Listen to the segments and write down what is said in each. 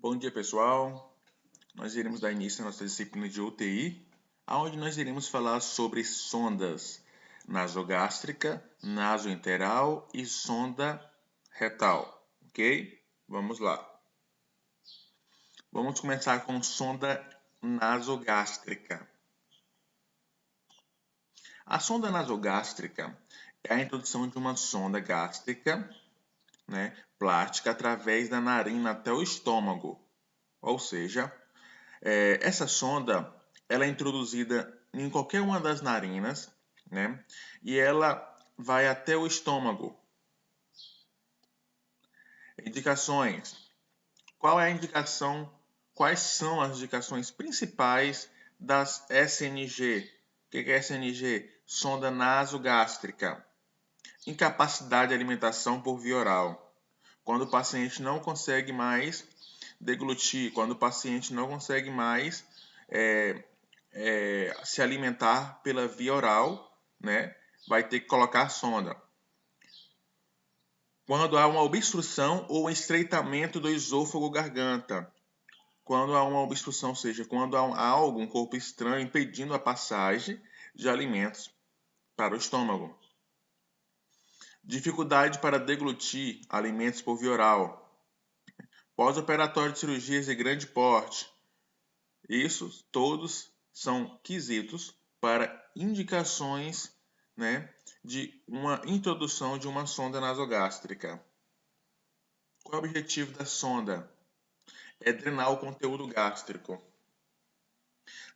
Bom dia, pessoal. Nós iremos dar início à nossa disciplina de UTI, onde nós iremos falar sobre sondas nasogástrica, nasoenteral e sonda retal, ok? Vamos lá. Vamos começar com sonda nasogástrica. A sonda nasogástrica é a introdução de uma sonda gástrica, plástica, através da narina até o estômago. Ou seja, essa sonda ela é introduzida em qualquer uma das narinas, e ela vai até o estômago. Indicações. Qual é a indicação? Quais são as indicações principais das SNG? O que é SNG? Sonda nasogástrica. Incapacidade de alimentação por via oral. Quando o paciente não consegue mais deglutir, quando o paciente não consegue mais se alimentar pela via oral, vai ter que colocar a sonda. Quando há uma obstrução ou estreitamento do esôfago-garganta. Quando há uma obstrução, ou seja, quando há algo, um corpo estranho, impedindo a passagem de alimentos para o estômago. Dificuldade para deglutir alimentos por via oral. Pós-operatório de cirurgias de grande porte. Isso todos são quesitos para indicações de uma introdução de uma sonda nasogástrica. Qual é o objetivo da sonda? É drenar o conteúdo gástrico.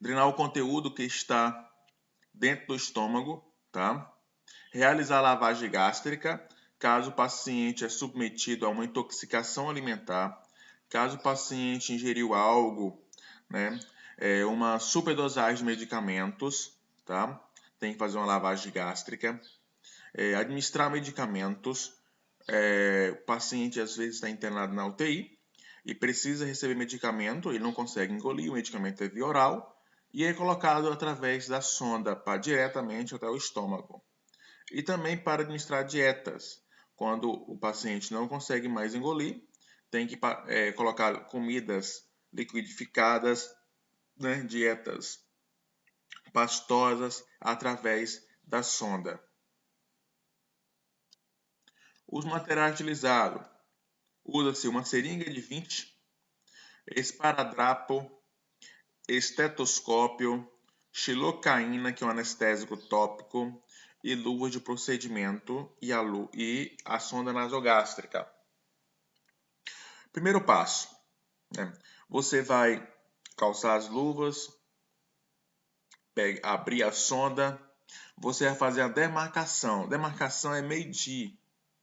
Drenar o conteúdo que está dentro do estômago, tá? Realizar a lavagem gástrica, caso o paciente é submetido a uma intoxicação alimentar, caso o paciente ingeriu algo, uma superdosagem de medicamentos, tá? Tem que fazer uma lavagem gástrica. Administrar medicamentos. O paciente às vezes está internado na UTI e precisa receber medicamento, ele não consegue engolir, o medicamento é via oral e é colocado através da sonda diretamente até o estômago. E também para administrar dietas. Quando o paciente não consegue mais engolir, tem que colocar comidas liquidificadas, dietas pastosas através da sonda. Os materiais utilizados. Usa-se uma seringa de 20, esparadrapo, estetoscópio, xilocaína, que é um anestésico tópico, e luva de procedimento e a sonda nasogástrica. Primeiro passo. Você vai calçar as luvas, abrir a sonda, você vai fazer a demarcação. Demarcação é medir,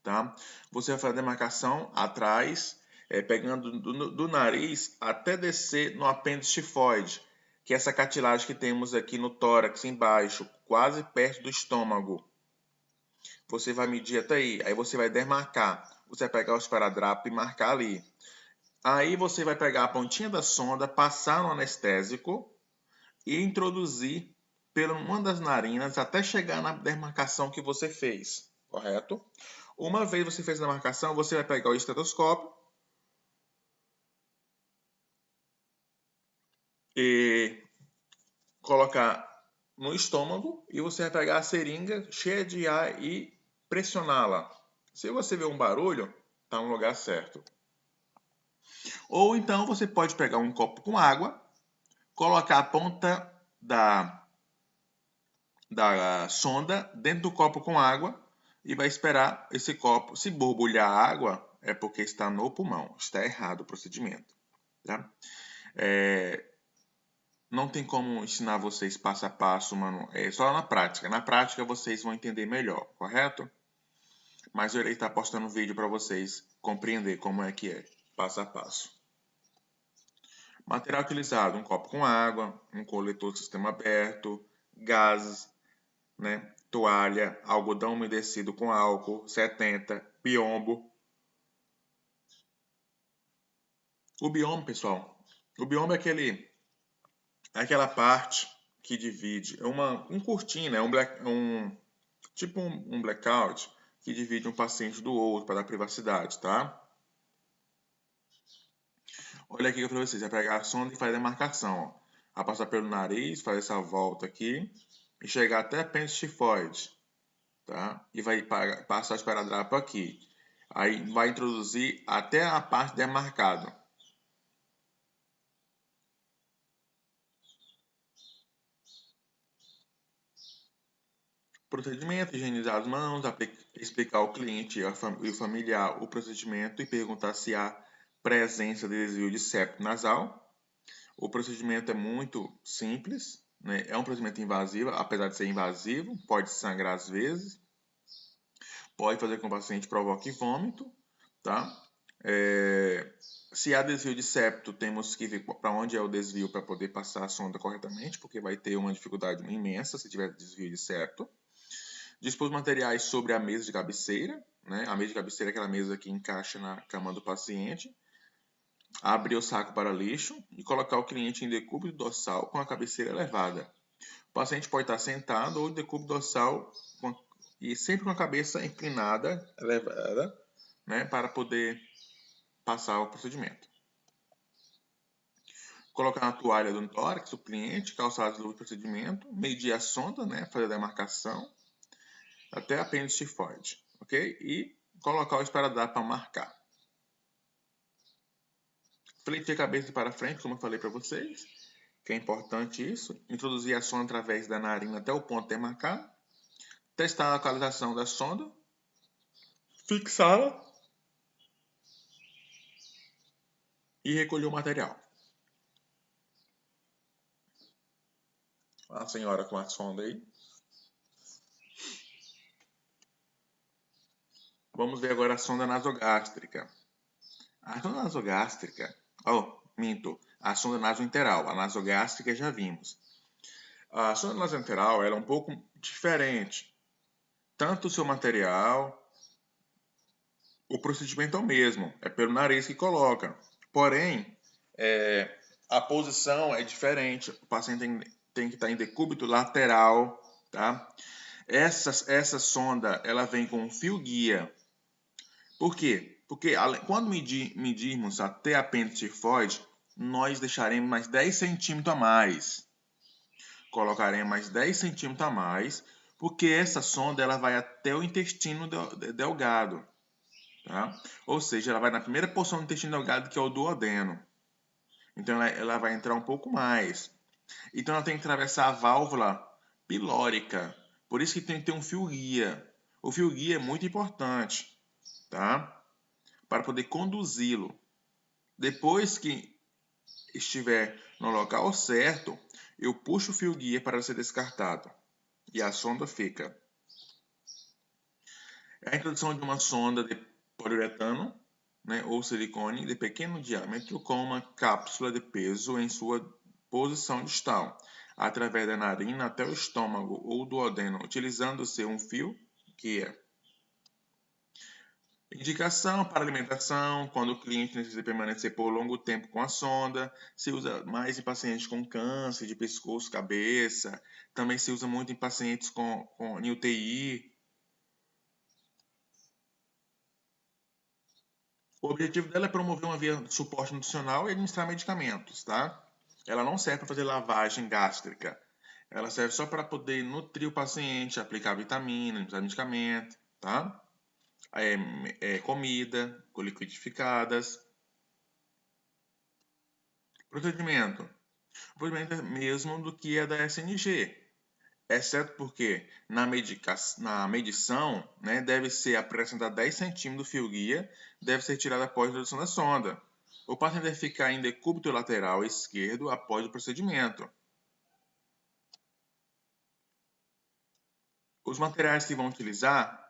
tá? Você vai fazer a demarcação atrás, pegando do nariz até descer no apêndice tifoide, que é essa cartilagem que temos aqui no tórax embaixo, quase perto do estômago. Você vai medir até aí você vai demarcar. Você vai pegar o esparadrapo e marcar ali. Aí você vai pegar a pontinha da sonda, passar no anestésico e introduzir por uma das narinas até chegar na demarcação que você fez, correto? Uma vez você fez a demarcação, você vai pegar o estetoscópio e colocar no estômago e você vai pegar a seringa cheia de ar e pressioná-la. Se você vê um barulho, está no lugar certo. Ou então você pode pegar um copo com água, colocar a ponta da sonda dentro do copo com água e vai esperar esse copo. Se borbulhar água, é porque está no pulmão. Está errado o procedimento. Tá? Não tem como ensinar vocês passo a passo, mano. É só na prática. Na prática vocês vão entender melhor, correto? Mas eu irei estar postando um vídeo para vocês compreender como é que é, passo a passo. Material utilizado: um copo com água, um coletor de sistema aberto, gases, toalha, algodão umedecido com álcool 70, biombo. O biombo, pessoal, o biombo é aquela parte que divide, um cortina, tipo um blackout que divide um paciente do outro para dar privacidade, tá? Olha aqui para vocês, vai pegar a sonda e fazer a marcação, ó. Vai passar pelo nariz, fazer essa volta aqui e chegar até a apêndice tifoide, tá? E vai passar o esparadrapo aqui. Aí vai introduzir até a parte demarcada. Procedimento: higienizar as mãos, explicar ao cliente e o familiar o procedimento e perguntar se há presença de desvio de septo nasal. O procedimento é muito simples, né? É um procedimento invasivo, apesar de ser invasivo, pode sangrar às vezes, pode fazer com que o paciente provoque vômito, tá? Se há desvio de septo, temos que ver para onde é o desvio para poder passar a sonda corretamente, porque vai ter uma dificuldade imensa se tiver desvio de septo. Dispor os materiais sobre a mesa de cabeceira, né? A mesa de cabeceira é aquela mesa que encaixa na cama do paciente. Abrir o saco para lixo e colocar o cliente em decúbito dorsal com a cabeceira elevada. O paciente pode estar sentado ou em decúbito dorsal e sempre com a cabeça inclinada, elevada, né? Para poder passar o procedimento. Colocar na toalha do tórax do cliente, calçar as luvas do procedimento, medir a sonda, né? Fazer a demarcação até a apêndice tifoide, ok? E colocar o esparadrapo para marcar. Fletir a cabeça para frente, como eu falei para vocês, que é importante isso. Introduzir a sonda através da narina até o ponto demarcado. Testar a localização da sonda. Fixá-la. E recolher o material. A senhora com a sonda aí. Vamos ver agora a sonda nasogástrica. A sonda nasogástrica, a sonda nasoenteral. A nasogástrica já vimos. A sonda nasoenteral ela é um pouco diferente. Tanto o seu material, o procedimento é o mesmo, é pelo nariz que coloca. Porém, a posição é diferente. O paciente tem que estar em decúbito lateral, tá? Essa sonda, ela vem com um fio guia. Por quê? Porque quando medirmos até a apêndice tifoide, nós deixaremos mais 10 centímetros a mais. Colocaremos mais 10 centímetros a mais, porque essa sonda ela vai até o intestino delgado. Tá? Ou seja, ela vai na primeira porção do intestino delgado, que é o duodeno. Então, ela vai entrar um pouco mais. Então, ela tem que atravessar a válvula pilórica. Por isso que tem que ter um fio guia. O fio guia é muito importante, tá? Para poder conduzi-lo. Depois que estiver no local certo, eu puxo o fio guia para ser descartado. E a sonda fica. A introdução de uma sonda de poliuretano, né, ou silicone de pequeno diâmetro com uma cápsula de peso em sua posição distal, através da narina até o estômago ou duodeno, utilizando-se um fio guia. Indicação para alimentação, quando o cliente necessita permanecer por longo tempo com a sonda, se usa mais em pacientes com câncer de pescoço, cabeça, também se usa muito em pacientes em UTI. O objetivo dela é promover uma via de suporte nutricional e administrar medicamentos, tá? Ela não serve para fazer lavagem gástrica. Ela serve só para poder nutrir o paciente, aplicar vitamina, administrar medicamento, tá? Comida, liquidificadas. Procedimento. O procedimento é mesmo do que é da SNG, exceto porque na medição, né, deve ser acrescentar 10 centímetros do fio guia, deve ser tirado após a introdução da sonda. O paciente deve ficar em decúbito lateral esquerdo após o procedimento. Os materiais que vão utilizar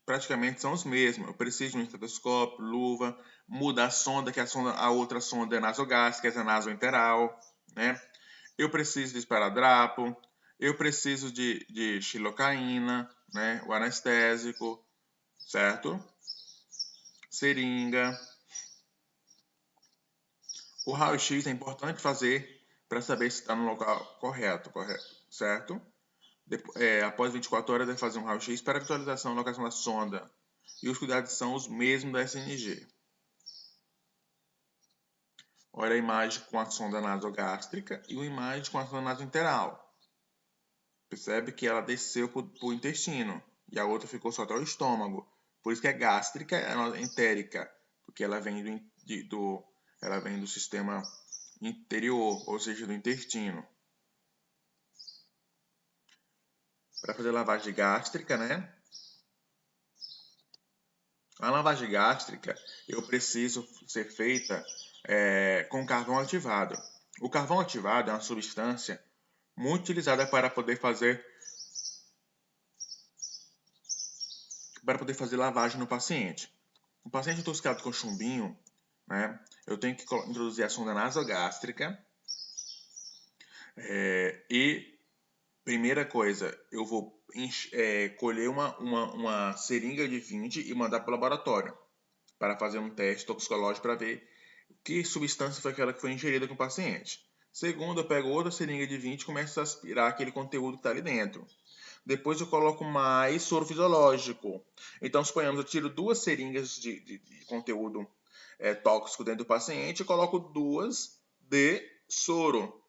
praticamente são os mesmos. Eu preciso de um estetoscópio, luva, muda a sonda, que a outra sonda é nasogástrica, essa é nasoenteral, né? Eu preciso de esparadrapo, eu preciso de xilocaína, né? O anestésico, certo? Seringa. O raio-x é importante fazer para saber se está no local correto, certo? Após 24 horas, deve fazer um raio-x para visualização da locação da sonda. E os cuidados são os mesmos da SNG. Olha a imagem com a sonda nasogástrica e uma imagem com a sonda nasointeral. Percebe que ela desceu para o intestino e a outra ficou só até o estômago. Por isso que é gástrica, é entérica, porque ela vem ela vem do sistema interior, ou seja, do intestino. Para fazer lavagem gástrica, né? A lavagem gástrica, eu preciso ser feita com carvão ativado. O carvão ativado é uma substância muito utilizada para poder fazer lavagem no paciente. O paciente intoxicado com chumbinho, né? Eu tenho que introduzir a sonda nasogástrica e primeira coisa, eu vou colher uma seringa de 20 e mandar para o laboratório para fazer um teste toxicológico para ver que substância foi aquela que foi ingerida com o paciente. Segundo, eu pego outra seringa de 20 e começo a aspirar aquele conteúdo que está ali dentro. Depois eu coloco mais soro fisiológico. Então, suponhamos, eu tiro 2 seringas de conteúdo tóxico dentro do paciente e coloco 2 de soro.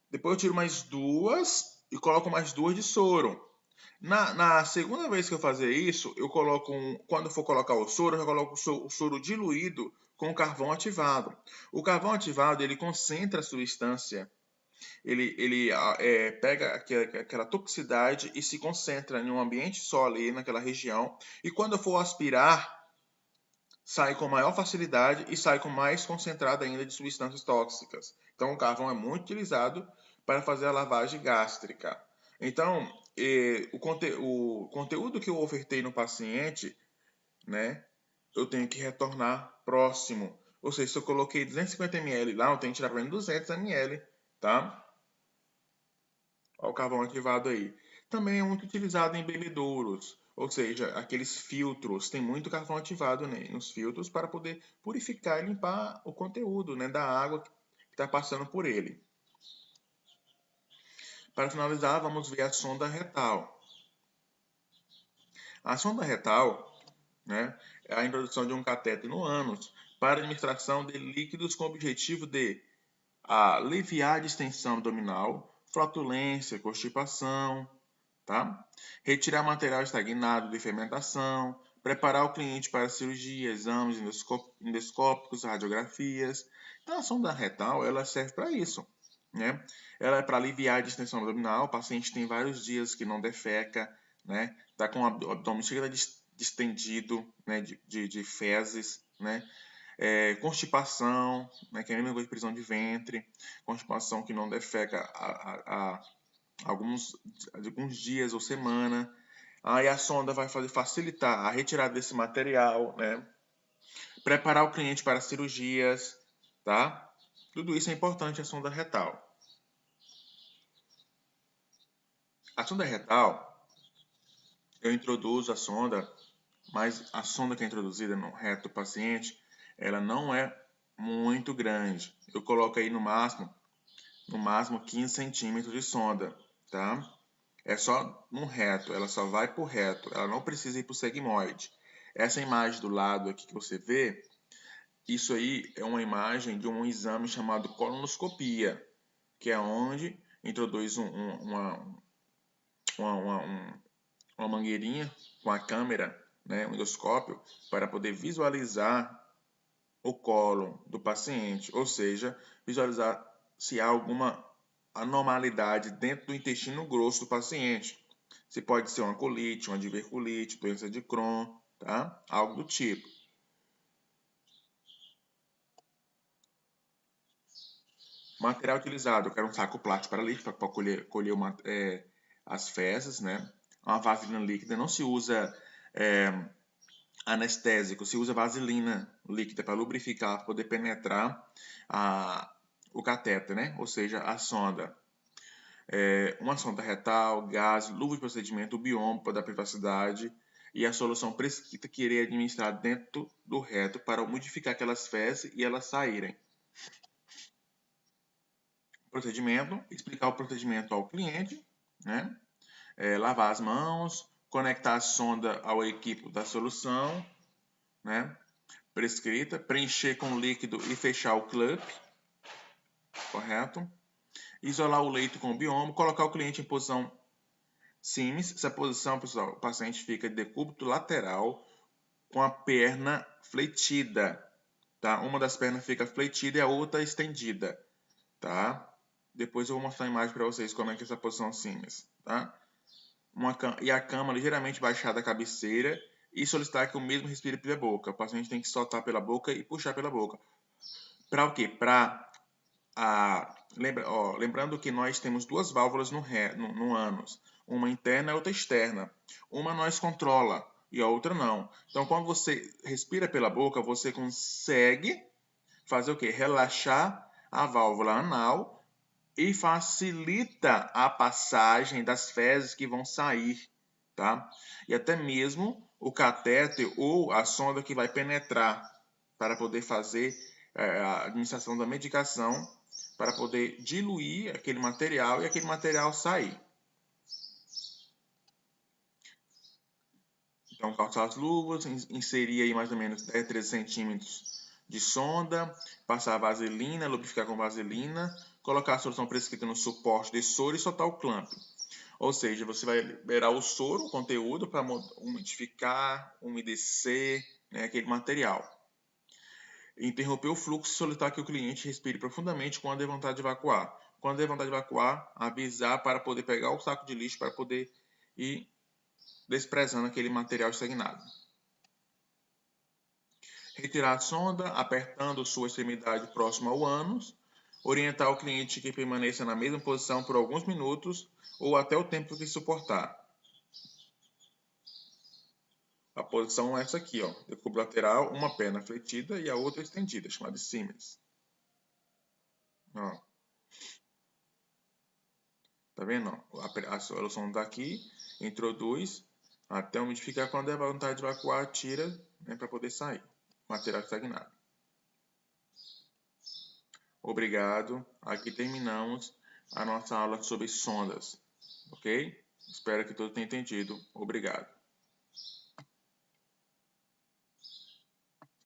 Depois eu tiro mais 2 e coloco mais 2 de soro. Na segunda vez que eu fazer isso, eu coloco quando for colocar o soro, eu coloco o soro diluído com o carvão ativado. O carvão ativado, ele concentra a substância, ele pega aquela toxicidade e se concentra em um ambiente só ali, naquela região. E quando eu for aspirar, sai com maior facilidade e sai com mais concentrado ainda de substâncias tóxicas. Então, o carvão é muito utilizado para fazer a lavagem gástrica. Então, o conteúdo que eu ofertei no paciente, né, eu tenho que retornar próximo. Ou seja, se eu coloquei 250 ml lá, eu tenho que tirar para mim 200 ml, tá? Olha o carvão ativado aí. Também é muito utilizado em bebedouros, ou seja, aqueles filtros. Tem muito carvão ativado nos filtros para poder purificar e limpar o conteúdo, né, da água que está passando por ele. Para finalizar, vamos ver a sonda retal. A sonda retal, né, é a introdução de um catéter no ânus para administração de líquidos com o objetivo de aliviar a distensão abdominal, flatulência, constipação, tá? Retirar material estagnado de fermentação, preparar o cliente para cirurgia, exames endoscópicos, radiografias. Então, a sonda retal, ela serve para isso, né? Ela é para aliviar a distensão abdominal. O paciente tem vários dias que não defeca, né? Tá com o abdômen chega distendido, né? De fezes, né? Constipação, né? Que é a mesma coisa de prisão de ventre, constipação que não defeca alguns dias ou semana. Aí a sonda vai facilitar a retirada desse material, né? Preparar o cliente para cirurgias, tá? Tudo isso é importante a sonda retal. A sonda retal, eu introduzo a sonda, mas a sonda que é introduzida no reto do paciente, ela não é muito grande. Eu coloco aí no máximo 15 centímetros de sonda, tá? É só no reto, ela só vai para o reto, ela não precisa ir para o sigmoide. Essa imagem do lado aqui que você vê, isso aí é uma imagem de um exame chamado colonoscopia, que é onde introduz uma mangueirinha com a câmera, né, um endoscópio, para poder visualizar o cólon do paciente, ou seja, visualizar se há alguma anormalidade dentro do intestino grosso do paciente. Se pode ser uma colite, uma diverculite, doença de Crohn, tá? Algo do tipo. Material utilizado, eu quero um saco plástico para lixo, para colher as fezes, né? Uma vaselina líquida, não se usa anestésico, se usa vaselina líquida para lubrificar, para poder penetrar o catéter, né? Ou seja, a sonda. Uma sonda retal, gás, luva de procedimento, o bioma para dar privacidade e a solução prescrita que irei administrar dentro do reto para modificar aquelas fezes e elas saírem. Procedimento, explicar o procedimento ao cliente, né? Lavar as mãos, conectar a sonda ao equipo da solução, né? prescrita, preencher com líquido e fechar o clutch, correto? Isolar o leito com o biombo, colocar o cliente em posição Siemens. Essa posição, pessoal, o paciente fica de decúbito lateral com a perna fletida, tá? Uma das pernas fica fletida e a outra estendida, tá? Depois eu vou mostrar a imagem para vocês como é que é essa posição Siemens, tá? E a cama ligeiramente baixada à cabeceira e solicitar que o mesmo respire pela boca. O paciente tem que soltar pela boca e puxar pela boca. Para o quê? Lembrando que nós temos duas válvulas no ânus, uma interna e outra externa. Uma nós controla e a outra não. Então, quando você respira pela boca, você consegue fazer o quê? Relaxar a válvula anal e facilita a passagem das fezes que vão sair, tá? E até mesmo o catéter ou a sonda que vai penetrar para poder fazer a administração da medicação, para poder diluir aquele material e aquele material sair. Então, calçar as luvas, inserir aí mais ou menos 10 a 13 centímetros de sonda, passar vaselina, lubrificar com vaselina, colocar a solução prescrita no suporte de soro e soltar o clamp. Ou seja, você vai liberar o soro, o conteúdo, para umidificar, umedecer, né, aquele material. Interromper o fluxo e solicitar que o cliente respire profundamente quando der vontade de evacuar. Quando der vontade de evacuar, avisar para poder pegar o saco de lixo para poder ir desprezando aquele material estagnado. Retirar a sonda, apertando sua extremidade próxima ao ânus. Orientar o cliente que permaneça na mesma posição por alguns minutos ou até o tempo que suportar. A posição é essa aqui, ó, decúbito lateral, uma perna fletida e a outra estendida, chamada de Siemens. Ó. Tá vendo? A solução daqui, introduz, até umidificar, quando der vontade de evacuar, tira, né, para poder sair. Material estagnado. Obrigado. Aqui terminamos a nossa aula sobre sondas. Ok? Espero que todos tenham entendido. Obrigado.